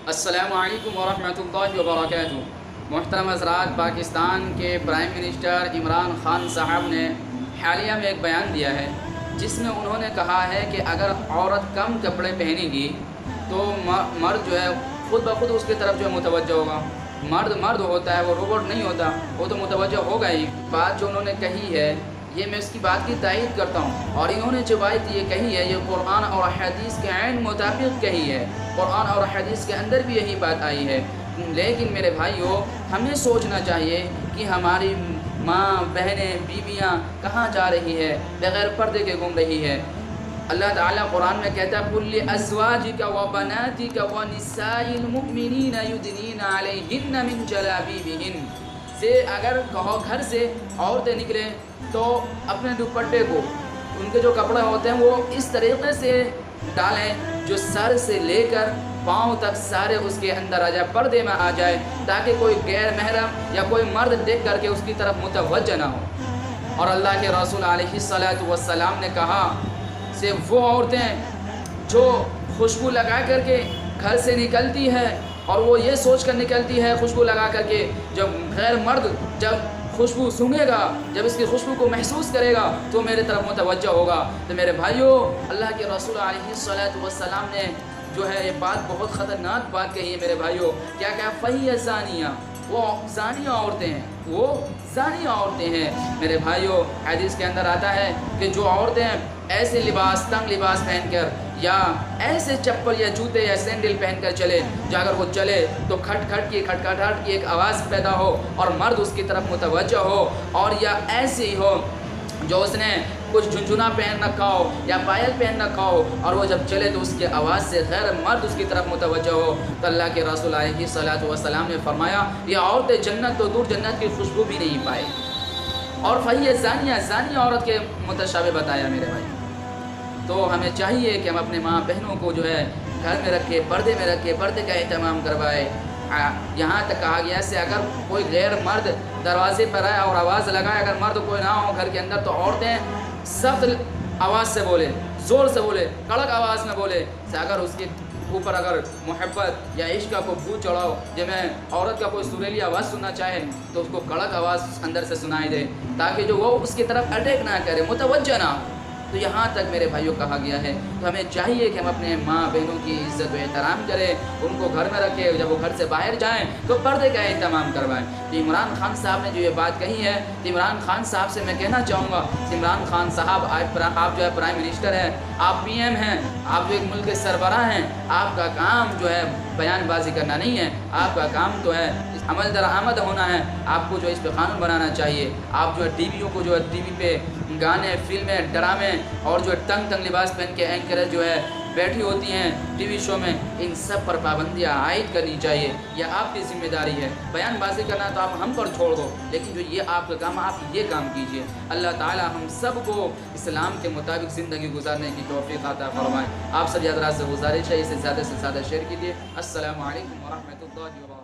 السلام علیکم ورحمۃ اللہ وبرکاتہ۔ محترم حضرات، پاکستان کے پرائم منسٹر عمران خان صاحب نے حالیہ میں ایک بیان دیا ہے جس میں انہوں نے کہا ہے کہ اگر عورت کم کپڑے پہنے گی تو مرد جو ہے خود بخود اس کی طرف جو ہے متوجہ ہوگا۔ مرد ہوتا ہے، وہ روبوٹ نہیں ہوتا، وہ تو متوجہ ہوگا ہی۔ بات جو انہوں نے کہی ہے یہ میں اس کی بات کی تائید کرتا ہوں، اور انہوں نے جو بات یہ کہی ہے یہ قرآن اور حدیث کے عین مطابق کہی ہے۔ قرآن اور حدیث کے اندر بھی یہی بات آئی ہے۔ لیکن میرے بھائیوں، ہمیں سوچنا چاہیے کہ ہماری ماں، بہنیں، بیویاں کہاں جا رہی ہے، بغیر پردے کے گھوم رہی ہے۔ اللہ تعالیٰ قرآن میں کہتا ہے قُل لِأَزْوَاجِكَ وَبَنَاتِكَ وَنِسَاءِ الْمُؤْمِنِينَ يُدْنِينَ عَلَيْهِنَّ مِنْ جَلَابِيبِهِنَّ سے اگر کہو گھر سے عورتیں نکلیں تو اپنے دوپٹے کو، ان کے جو کپڑے ہوتے ہیں وہ اس طریقے سے ڈالیں جو سر سے لے کر پاؤں تک سارے اس کے اندر آ جائے، پردے میں آ جائے، تاکہ کوئی غیر محرم یا کوئی مرد دیکھ کر کے اس کی طرف متوجہ نہ ہو۔ اور اللہ کے رسول علیہ السلام نے کہا سے وہ عورتیں جو خوشبو لگا کر کے گھر سے نکلتی ہے اور وہ یہ سوچ کر نکلتی ہے خوشبو لگا کر کے، جب غیر مرد جب خوشبو سونگھے گا، جب اس کی خوشبو کو محسوس کرے گا تو میرے طرف متوجہ ہوگا۔ تو میرے بھائیوں، اللہ کے رسول علیہ السلام نے جو ہے یہ بات بہت خطرناک بات کہی ہے میرے بھائیوں۔ کیا فہی زانیہ، وہ زانیہ عورتیں ہیں، وہ زانیہ عورتیں ہیں میرے بھائیوں۔ حدیث کے اندر آتا ہے کہ جو عورتیں ایسے لباس، تنگ لباس پہن کر یا ایسے چپل یا جوتے یا سینڈل پہن کر چلے جو اگر وہ چلے تو کھٹکھٹ کی ایک آواز پیدا ہو اور مرد اس کی طرف متوجہ ہو، اور یا ایسی ہو جو اس نے کچھ جھنجھنا پہن رکھا ہو یا پائل پہن رکھا ہو اور وہ جب چلے تو اس کی آواز سے غیر مرد اس کی طرف متوجہ ہو، تو اللہ کے رسول علیہ السلام نے فرمایا یہ عورتیں جنت تو دور جنت کی خوشبو بھی نہیں پائے۔ اور فہی زانیہ عورت کے متشابہ بتایا میرے بھائی۔ تو ہمیں چاہیے کہ ہم اپنے ماں بہنوں کو جو ہے گھر میں رکھے، پردے میں رکھے، پردے کا اہتمام کروائے۔ یہاں تک کہا گیا سے اگر کوئی غیر مرد دروازے پر آئے اور آواز لگائے، اگر مرد کوئی نہ ہو گھر کے اندر، تو عورتیں سخت آواز سے بولے، زور سے بولے، کڑک آواز میں بولے، اگر اس کے اوپر اگر محبت یا عشق کا کوئی بھوت چڑھاؤ، جب میں عورت کا کوئی سریلی آواز سننا چاہے تو اس کو کڑک آواز اندر سے سنائی دے، تاکہ جو وہ اس کی طرف اٹیک نہ کرے، متوجہ نہ ہو۔ تو یہاں تک میرے بھائیوں کہا گیا ہے۔ تو ہمیں چاہیے کہ ہم اپنے ماں بہنوں کی عزت و احترام کریں، ان کو گھر میں رکھیں، جب وہ گھر سے باہر جائیں تو پردے کا اہتمام کروائیں۔ تو عمران خان صاحب نے جو یہ بات کہی ہے، تو عمران خان صاحب سے میں کہنا چاہوں گا، عمران خان صاحب آپ جو ہے پرائم منسٹر ہیں، آپ پی ایم ہیں، آپ جو ایک ملک کے سربراہ ہیں، آپ کا کام جو ہے بیان بازی کرنا نہیں ہے، آپ کا کام تو ہے عمل درآمد ہونا ہے۔ آپ کو جو اس پہ قانون بنانا چاہیے۔ آپ جو ہے ٹی ویوں کو جو ہے ٹی وی پہ گانے، فلمیں، ڈرامے اور جو ہے تنگ لباس پہن کے اینکر جو ہے بیٹھی ہوتی ہیں ٹی وی شو میں، ان سب پر پابندیاں عائد کرنی چاہیے۔ یہ آپ کی ذمہ داری ہے۔ بیان بازی کرنا تو آپ ہم پر چھوڑ دو، لیکن جو یہ آپ کا کام، آپ یہ کام کیجئے۔ اللہ تعالی ہم سب کو اسلام کے مطابق زندگی گزارنے کی توفیق عطا فرمائے۔ آپ سب حضرات سے گزارش ہے اسے زیادہ سے زیادہ شیئر کیجئے۔ السلام علیکم ورحمۃ اللہ وبرکاتہ۔